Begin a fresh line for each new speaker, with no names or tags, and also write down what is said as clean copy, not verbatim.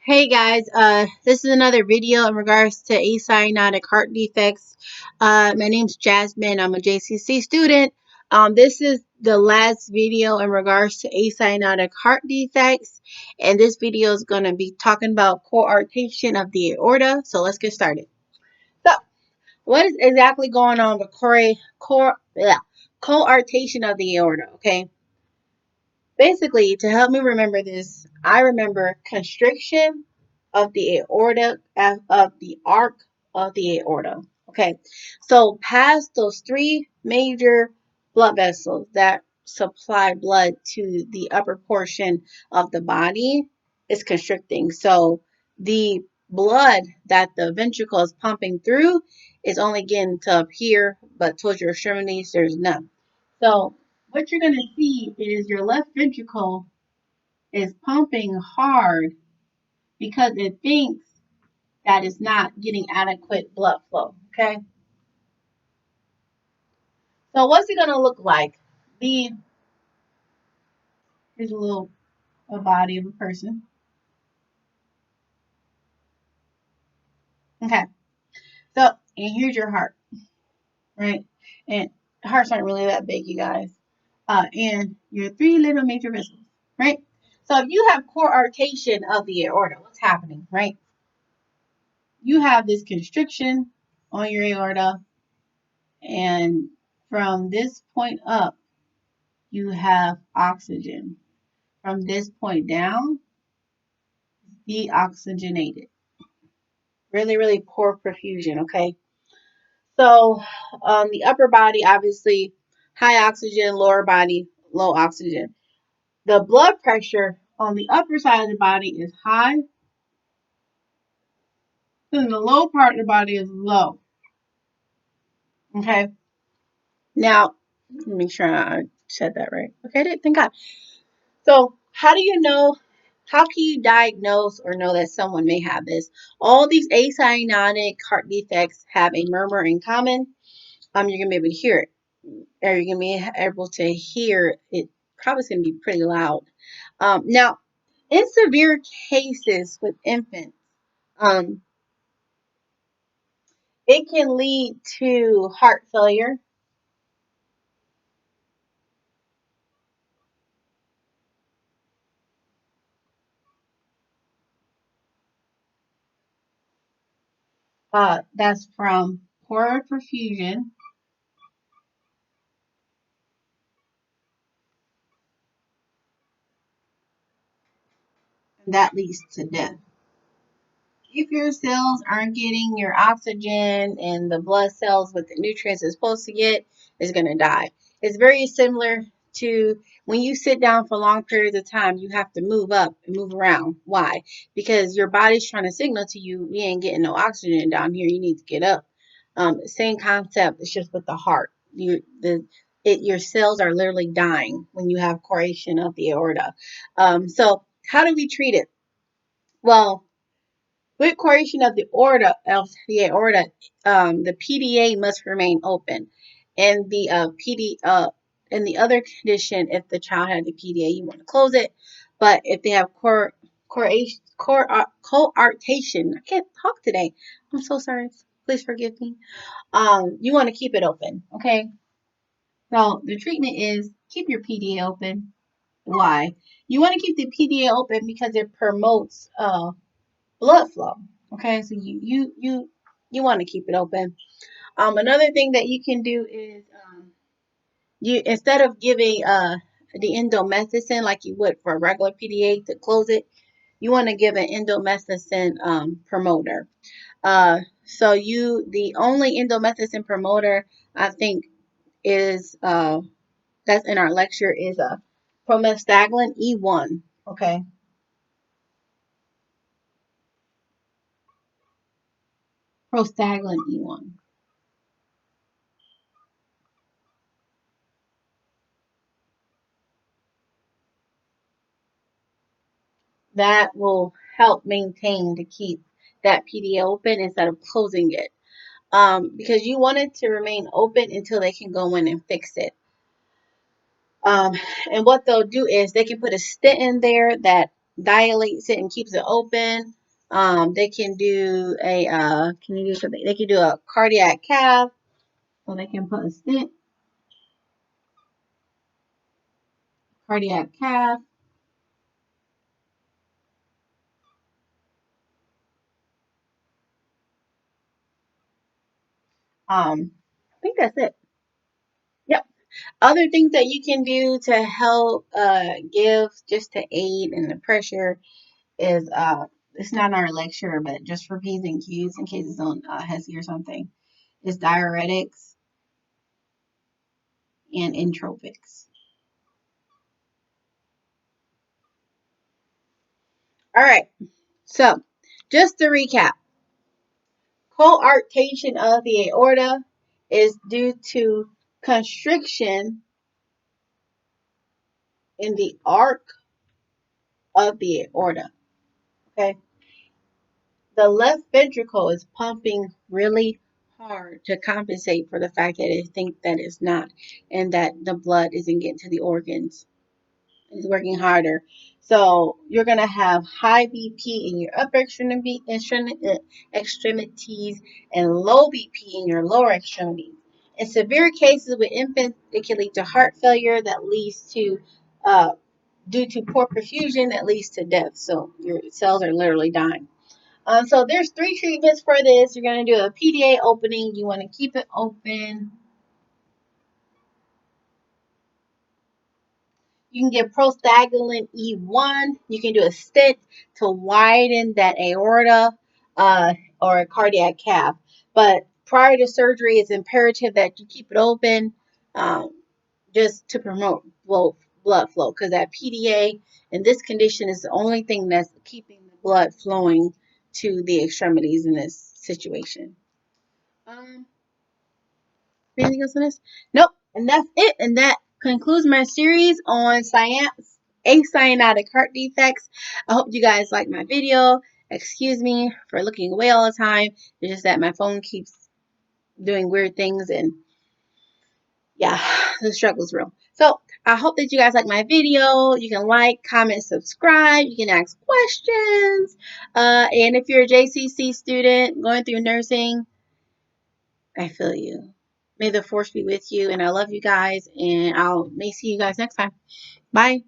Hey guys, this is another video in regards to acyanotic heart defects. My name's Jasmine. I'm a JCC student. This is the last video in regards to acyanotic heart defects, and this video is going to be talking about coarctation of the aorta. So let's get started. So, what is exactly going on with coarctation of the aorta? Okay, basically, to help me remember this, I remember constriction of the aorta, of the arc of the aorta. Okay, so past those three major blood vessels that supply blood to the upper portion of the body is constricting. So the blood that the ventricle is pumping through is only getting to up here, but towards your extremities, there's none. So what you're going to see is your left ventricle is pumping hard because it thinks that it's not getting adequate blood flow. Okay. So what's it going to look like? The Here's a body of a person. Okay. So and here's your heart, right? And hearts aren't really that big, you guys. And your three little major vessels, right? So if you have coarctation of the aorta, what's happening, right? You have this constriction on your aorta, and from this point up, you have oxygen. From this point down, deoxygenated. Really, really poor perfusion, okay? So, the upper body, obviously, high oxygen, lower body, low oxygen. The blood pressure on the upper side of the body is high, and the low part of the body is low, okay? Now, let me make sure I said that right. Okay, thank God. So, how do you know? How can you diagnose or know that someone may have this? All these acyanotic heart defects have a murmur in common. You're gonna be able to hear it, or you're gonna be able to hear it. Probably gonna be pretty loud. Now, in severe cases with infants, um, it can lead to heart failure. That's from poor perfusion, and that leads to death. If your cells aren't getting your oxygen and the blood cells with the nutrients it's supposed to get, it's going to die. It's very similar to when you sit down for long periods of time, you have to move up and move around. Why? Because your body's trying to signal to you, we ain't getting no oxygen down here. You need to get up. Same concept. It's just with the heart. Your cells are literally dying when you have coarctation of the aorta. So how do we treat it? Well, with coarctation of the aorta, the PDA must remain open. And in the other condition, if the child had the PDA, you want to close it. But if they have coarctation, I can't talk today. I'm so sorry. Please forgive me. You want to keep it open, okay? So the treatment is keep your PDA open. Why? You want to keep the PDA open because it promotes blood flow. Okay, so you want to keep it open. Another thing that you can do is you instead of giving the endomethacin like you would for a regular PDA to close it, you want to give an endomethacin promoter. So the only endomethacin promoter I think is that's in our lecture is a promestaglin E1. Okay, prostaglin E1. That will help maintain to keep that PDA open instead of closing it. Because you want it to remain open until they can go in and fix it. Um, and what they'll do is they can put a stent in there that dilates it and keeps it open. They can do a can you do something? They can do a cardiac cath, so they can put a stent, cardiac cath. I think that's it. Yep. Other things that you can do to help give just to aid in the pressure is it's not our lecture, but just for P's and Q's in case it's on HESI or something, is diuretics and entropics. All right, so just to recap, coarctation of the aorta is due to constriction in the arc of the aorta. Okay, the left ventricle is pumping really hard to compensate for the fact that it thinks that it's not, and that the blood isn't getting to the organs. It's working harder. So you're gonna have high BP in your upper extremities and low BP in your lower extremities. In severe cases with infants, it can lead to heart failure that leads to due to poor perfusion that leads to death. So your cells are literally dying. So there's 3 treatments for this. You're going to do a PDA opening. You want to keep it open. You can get prostaglandin E1. You can do a stent to widen that aorta or a cardiac cath. But prior to surgery, it's imperative that you keep it open um, just to promote blood flow, because that PDA in this condition is the only thing that's keeping the blood flowing to the extremities in this situation. Um, Anything else on this? Nope. And that's it. And that concludes my series on acyanotic heart defects. I hope you guys like my video. Excuse me for looking away all the time. It's just that my phone keeps doing weird things, and yeah, the struggle's real. So I hope that you guys like my video. You can like, comment, subscribe. You can ask questions. And if you're a JCC student going through nursing, I feel you. May the force be with you, and I love you guys, and I'll may see you guys next time. Bye.